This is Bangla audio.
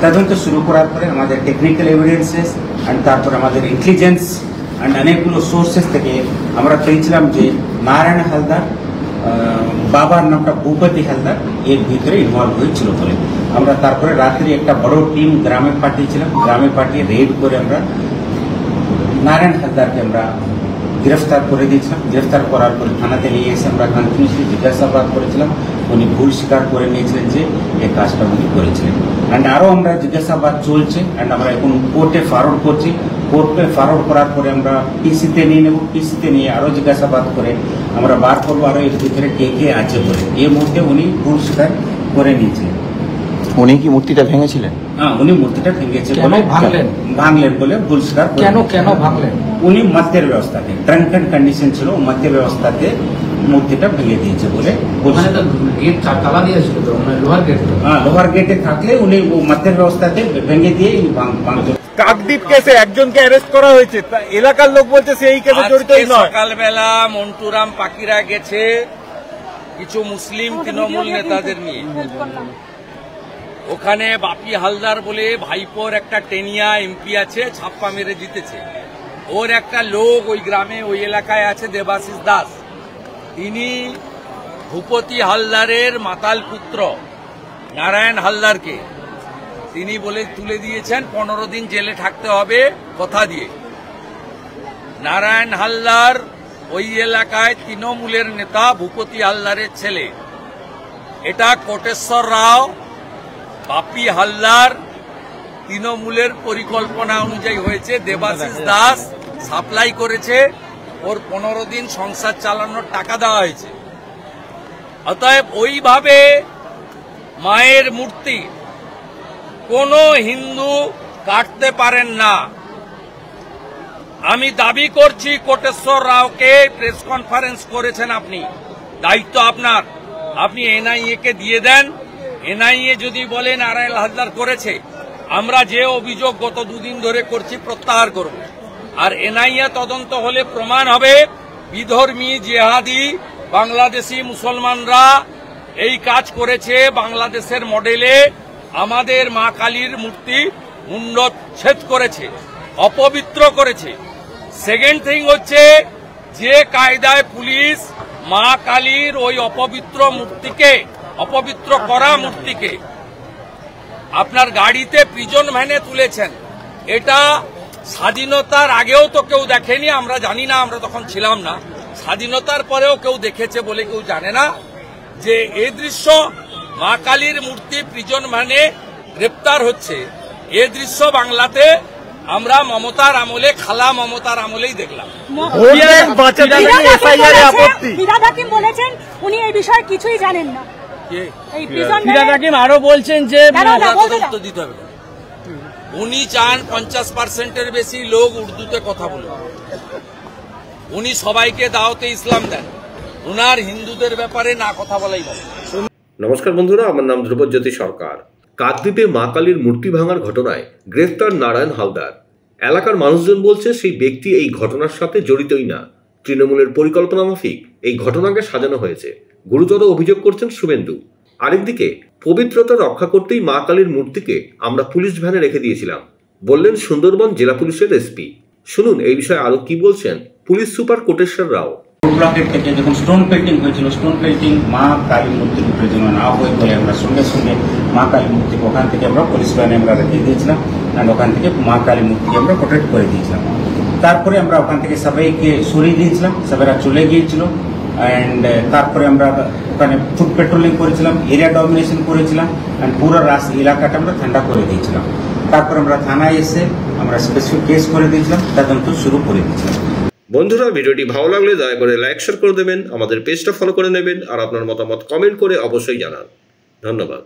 তদন্ত শুরু করার পরে আমাদের টেকনিক্যাল এভিডেন্সেস অ্যান্ড তারপর আমাদের ইন্টেলিজেন্স অ্যান্ড অনেকগুলো সোর্সেস থেকে আমরা পেয়েছিলাম যে নারায়ণ হালদার বাবার নামটা ভূপতি হালদার এর ভিতরে ইনভলভ হয়েছিল বলে আমরা তারপরে রাত্রি একটা বড় টিম গ্রামে পাঠিয়েছিলাম। গ্রামে পাঠিয়ে রেড করে আমরা নারায়ণ হালদারকে আমরা গ্রেফতার করে দিয়েছিলাম। গ্রেফতার করার পরে থানাতে নিয়ে এসে আমরা কন্টিনিউসলি জিজ্ঞাসাবাদ করেছিলাম। উনি ভুল স্বীকার করে নিয়েছিলেন যে এই কাজটা উনি করেছিলেন। অ্যান্ড আরও আমরা জিজ্ঞাসাবাদ চলছে অ্যান্ড আমরা এখন কোর্টে ফরওয়ার্ড করছি। কোর্টে ফরওয়ার্ড করার পরে আমরা পিসিতে নিয়ে নেব। পিসিতে নিয়ে আরও জিজ্ঞাসাবাদ করে আমরা বার করবো আরও এর ভিতরে কে কে আছে বলে। এর মধ্যে উনি ভুল স্বীকার করে নিয়েছিলেন। উনি কি মূর্তিটা ভেঙেছিলেন? হ্যাঁ, উনি মূর্তিটা ভেঙেছে বলে ভাঙলেন বলে ভুল স্বীকার। কেন ভাঙলেন? উনি মদ্যের ব্যবস্থাতে ড্রাঙ্কেন কন্ডিশন ছিল, মদ্যের ব্যবস্থাতে মূর্তিটা ভেঙে দিয়েছে বলে। তালা দিয়েছিল তো, লোহার গেট। হ্যাঁ, লোহার গেটে থাকলে উনি মদ্যের ব্যবস্থাতে ভেঙে দিয়ে ভাঙত। কাকদ্বীপ কেসে একজনকে অ্যারেস্ট করা হয়েছে, এলাকার লোক বলছে সেই কেসে জড়িতই নয়। সকালবেলা মন্টুরাম পাকিরা গেছে কিছু মুসলিম তৃণমূল নেতাদের নিয়ে। ওখানে বাপি হালদার বলে ভাইপোর একটা টেনিয়া এমপি আছে, ছাপ্পা মেরে জিতেছে। ওর একটা লোক ওই গ্রামে ওই এলাকায় আছে, দেবাশিস দাস। তিনি ভূপতি হালদারের মাতাল পুত্র নারায়ণ হালদারকে তিনি বলে তুলে দিয়েছেন 15 দিন জেলে থাকতে হবে কথা দিয়ে। নারায়ণ হালদার ওই এলাকায় তৃণমূলের নেতা ভূপতি হালদারের ছেলে। এটা কোটেশ্বর রাও বাপি হালদার তৃণমূলের পরিকল্পনা অনুযায়ী হয়েছে। দেবাশিস দাস সাপ্লাই করেছে, ওর 15 দিন সংসার চালানোর টাকা দেওয়া হয়েছে। অতএব ওইভাবে মায়ের মূর্তি কোন হিন্দু কাটতে পারেন না। আমি দাবি করছি কোটেশ্বর রাওকে প্রেস কনফারেন্স করেছেন আপনি, দায়িত্ব আপনার। আপনি এনআইএ কে দিয়ে দেন। এনআইএ যদি বলে নারায়ণ হালদার করেছে, আমরা যে অভিযোগ গত 2 দিন ধরে করছি প্রত্যাহার করব। আর এনআইএ তদন্ত হলে প্রমাণ হবে বিধর্মী জেহাদি বাংলাদেশি মুসলমানরা এই কাজ করেছে। বাংলাদেশের মডেলে আমাদের মা কালীর মূর্তি মুন্ডচ্ছেদ করেছে, অপবিত্র করেছে। সেকেন্ড থিং হচ্ছে যে কায়দায় পুলিশ মা কালীর ওই অপবিত্র মূর্তিকে, অপবিত্র করা মূর্তিকে আপনার গাড়িতে প্রিজন ভ্যানে তুলেছেন, এটা স্বাধীনতার আগেও তো কেউ দেখেনি। আমরা জানি না, আমরা তখন ছিলাম না। স্বাধীনতার পরেও কেউ দেখেছে বলে কেউ জানে না যে এই দৃশ্য মা কালীর মূর্তি প্রিজন ভ্যানে গ্রেপ্তার হচ্ছে। এ দৃশ্য বাংলাতে আমরা মমতার আমলে, খালা মমতার আমলেই দেখলাম। ফিরহাদ হাকিম বলেছেন উনি এই বিষয়ে কিছুই জানেন না। ফিরহাদ হাকিম আরো বলছেন যে তদন্ত দিতে হবে। উনি চান 50%-এর বেশি লোক উর্দুতে কথা বলুন। উনি সবাইকে দাওয়াতে ইসলাম দেন, উনার হিন্দুদের ব্যাপারে না কথা বলাই ভালো। নমস্কার বন্ধুরা, আমার নাম ধ্রুবজ্যোতি সরকার। কাকদ্বীপে মা কালীর মূর্তি ভাঙার ঘটনায় গ্রেফতার নারায়ণ হালদার। এলাকার মানুষজন বলছে সেই ব্যক্তি এই ঘটনার সাথে জড়িতই না, তৃণমূলের পরিকল্পনা মাফিক এই ঘটনাকে সাজানো হয়েছে। গুরুতর অভিযোগ করছেন শুভেন্দু। আরেকদিকে পবিত্রতা রক্ষা করতেই মা কালীর মূর্তিকে আমরা পুলিশ ভ্যানে রেখে দিয়েছিলাম বললেন সুন্দরবন জেলা পুলিশের এসপি। শুনুন এই বিষয়ে আরো কি বলছেন পুলিশ সুপার কোটেশ্বর রাও। ব্লকের থেকে যখন স্টোন পেন্টিং হয়েছিল, স্টোন পেন্টিং মা কালী মূর্তির উপরে যেন না হয়ে বলে আমরা সঙ্গে সঙ্গে মা কালী মূর্তিকে ওখান থেকে আমরা পুলিশ ভ্যানে আমরা রেখে দিয়েছিলাম অ্যান্ড ওখান থেকে মা কালী মূর্তিকে আমরা প্রোটেক্ট করে দিয়েছিলাম। তারপরে আমরা ওখান থেকে সবাইকে সরিয়ে দিয়েছিলাম, সবাইরা চলে গিয়েছিল। অ্যান্ড তারপরে আমরা ওখানে ফুড পেট্রোলিং করেছিলাম, এরিয়া ডমিনেশন করেছিলাম অ্যান্ড পুরো এলাকাটা আমরা ঠান্ডা করে দিয়েছিলাম। তারপর আমরা থানায় এসে আমরা স্পেসিফিক কেস করে দিয়েছিলাম, তদন্ত শুরু করে দিয়েছিলাম। বন্ধুরা, ভিডিওটি ভালো লাগলে দয়া করে লাইক শেয়ার করে দেবেন, আমাদের পেজটা ফলো করে নেবেন আর আপনার মতামত কমেন্ট করে অবশ্যই জানান। ধন্যবাদ।